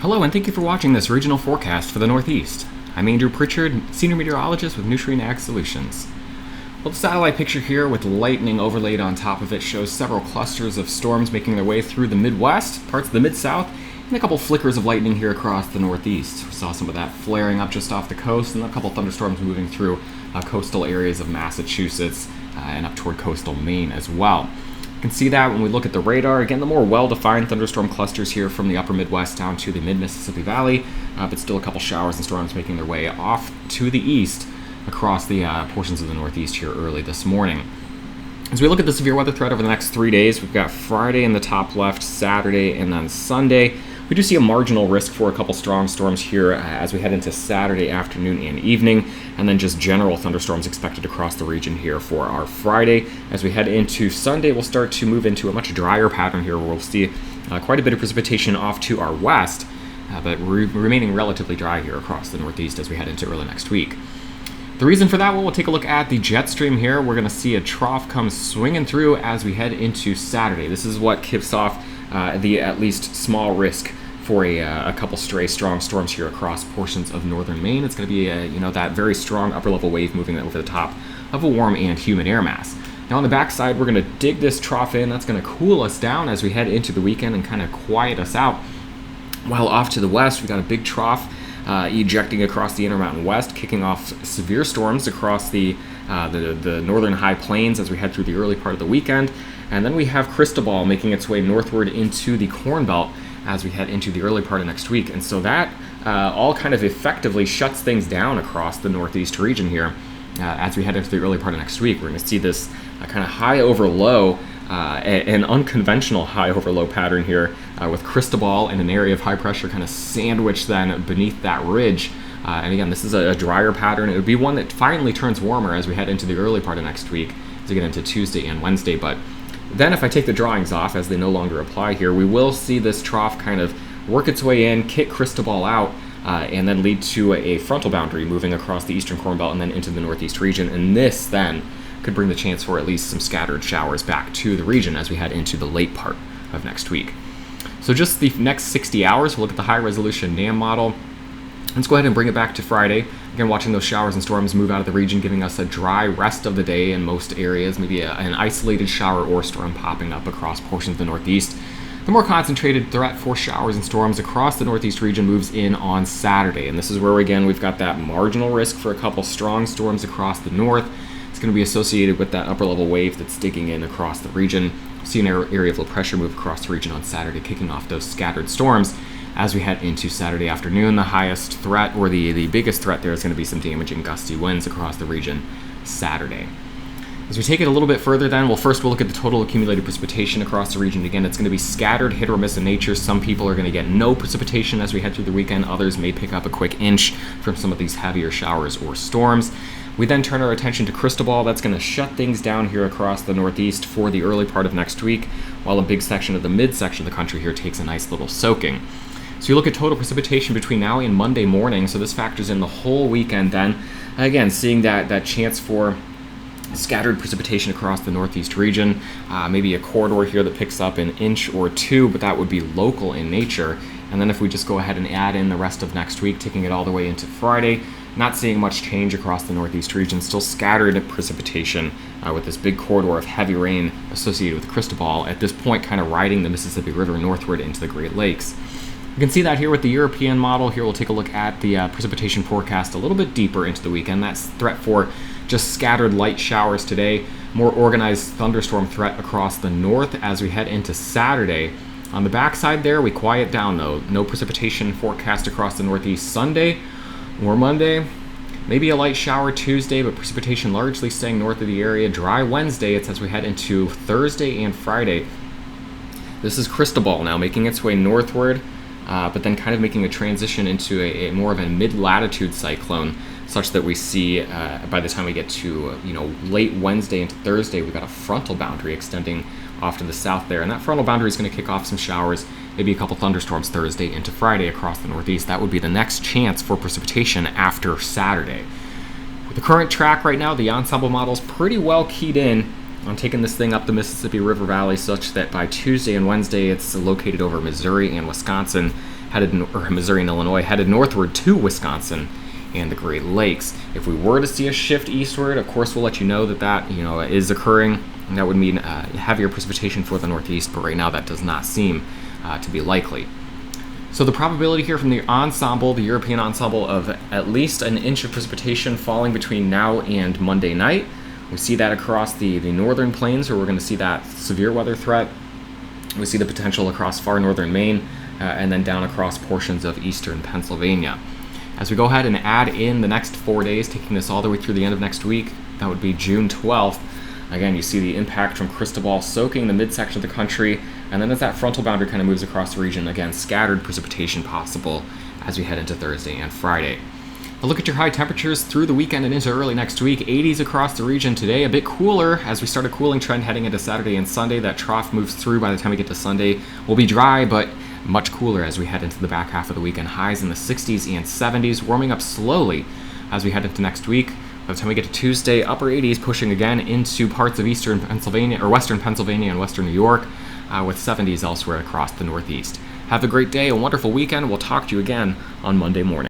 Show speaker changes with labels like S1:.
S1: Hello and thank you for watching this regional forecast for the Northeast. I'm Andrew Pritchard, Senior Meteorologist with Nutrien Ag Solutions. Well, the satellite picture here with lightning overlaid on top of it shows several clusters of storms making their way through the Midwest, parts of the Mid-South, and a couple flickers of lightning here across the Northeast. We saw some of that flaring up just off the coast and a couple thunderstorms moving through coastal areas of Massachusetts and up toward coastal Maine as well. You can see that when we look at the radar. Again, the more well-defined thunderstorm clusters here from the upper Midwest down to the mid-Mississippi Valley, but still a couple showers and storms making their way off to the east across the portions of the Northeast here early this morning. As we look at the severe weather threat over the next 3 days, we've got Friday in the top left, Saturday, and then Sunday. We do see a marginal risk for a couple strong storms here as we head into Saturday afternoon and evening, and then just general thunderstorms expected across the region here for our Friday. As we head into Sunday, we'll start to move into a much drier pattern here where we'll see quite a bit of precipitation off to our west, but remaining relatively dry here across the Northeast as we head into early next week. The reason for that, well, we'll take a look at the jet stream here. We're going to see a trough come swinging through as we head into Saturday. This is what kicks off the at least small risk for a couple stray strong storms here across portions of northern Maine. It's going to be that very strong upper level wave moving over the top of a warm and humid air mass. Now on the backside, we're going to dig this trough in. That's going to cool us down as we head into the weekend and kind of quiet us out. While off to the west, we've got a big trough ejecting across the Intermountain West, kicking off severe storms across the northern high plains as we head through the early part of the weekend. And then we have Cristobal making its way northward into the Corn Belt as we head into the early part of next week. And so that all kind of effectively shuts things down across the Northeast region here as we head into the early part of next week. We're going to see this kind of high over low, an unconventional high over low pattern here with Cristobal and an area of high pressure kind of sandwiched then beneath that ridge. And again, this is a drier pattern. It would be one that finally turns warmer as we head into the early part of next week as we get into Tuesday and Wednesday. But then if I take the drawings off, as they no longer apply here, we will see this trough kind of work its way in, kick Cristobal out, and then lead to a frontal boundary moving across the eastern Corn Belt and then into the Northeast region. And this then could bring the chance for at least some scattered showers back to the region as we head into the late part of next week. So just the next 60 hours, we'll look at the high-resolution NAM model. Let's go ahead and bring it back to Friday. Again, watching those showers and storms move out of the region, giving us a dry rest of the day in most areas, maybe an isolated shower or storm popping up across portions of the Northeast. The more concentrated threat for showers and storms across the Northeast region moves in on Saturday. And this is where, again, we've got that marginal risk for a couple strong storms across the north. It's going to be associated with that upper level wave that's digging in across the region. See an area of low pressure move across the region on Saturday, kicking off those scattered storms. As we head into Saturday afternoon, the highest threat, or the biggest threat there, is going to be some damaging gusty winds across the region Saturday. As we take it a little bit further then, first we'll look at the total accumulated precipitation across the region. Again, it's going to be scattered, hit or miss in nature. Some people are going to get no precipitation as we head through the weekend. Others may pick up a quick inch from some of these heavier showers or storms. We then turn our attention to Cristobal. That's going to shut things down here across the Northeast for the early part of next week, while a big section of the midsection of the country here takes a nice little soaking. So you look at total precipitation between now and Monday morning, so this factors in the whole weekend then. Again, seeing that chance for scattered precipitation across the Northeast region, maybe a corridor here that picks up an inch or two, but that would be local in nature. And then if we just go ahead and add in the rest of next week, taking it all the way into Friday, not seeing much change across the Northeast region, still scattered precipitation with this big corridor of heavy rain associated with Cristobal, at this point kind of riding the Mississippi River northward into the Great Lakes. You can see that here with the European model. Here we'll take a look at the precipitation forecast a little bit deeper into the weekend. That's threat for just scattered light showers today. More organized thunderstorm threat across the north as we head into Saturday. On the backside there, we quiet down though. No precipitation forecast across the Northeast Sunday or Monday. Maybe a light shower Tuesday, but precipitation largely staying north of the area. Dry Wednesday, it's as we head into Thursday and Friday. This is Cristobal now making its way northward, but then kind of making a transition into a more of a mid-latitude cyclone, such that we see by the time we get to late Wednesday into Thursday, we've got a frontal boundary extending off to the south there, and that frontal boundary is going to kick off some showers, maybe a couple thunderstorms Thursday into Friday across the Northeast. That would be the next chance for precipitation after Saturday. With the current track right now, the ensemble model is pretty well keyed in on taking this thing up the Mississippi River Valley, such that by Tuesday and Wednesday it's located over Missouri and Wisconsin, Missouri and Illinois, headed northward to Wisconsin and the Great Lakes. If we were to see a shift eastward, of course, we'll let you know that is occurring, and that would mean heavier precipitation for the Northeast, but right now that does not seem to be likely. So the probability here from the European ensemble, of at least an inch of precipitation falling between now and Monday night. We see that across the northern plains, where we're going to see that severe weather threat. We see the potential across far northern Maine, and then down across portions of eastern Pennsylvania. As we go ahead and add in the next 4 days, taking this all the way through the end of next week, that would be June 12th. Again, you see the impact from Cristobal soaking the midsection of the country, and then as that frontal boundary kind of moves across the region, again, scattered precipitation possible as we head into Thursday and Friday. A look at your high temperatures through the weekend and into early next week. 80s across the region today, a bit cooler as we start a cooling trend heading into Saturday and Sunday. That trough moves through by the time we get to Sunday. We'll be dry, but much cooler as we head into the back half of the weekend. Highs in the 60s and 70s, warming up slowly as we head into next week. By the time we get to Tuesday, upper 80s, pushing again into parts of eastern Pennsylvania, or western Pennsylvania and western New York, with 70s elsewhere across the Northeast. Have a great day, a wonderful weekend. We'll talk to you again on Monday morning.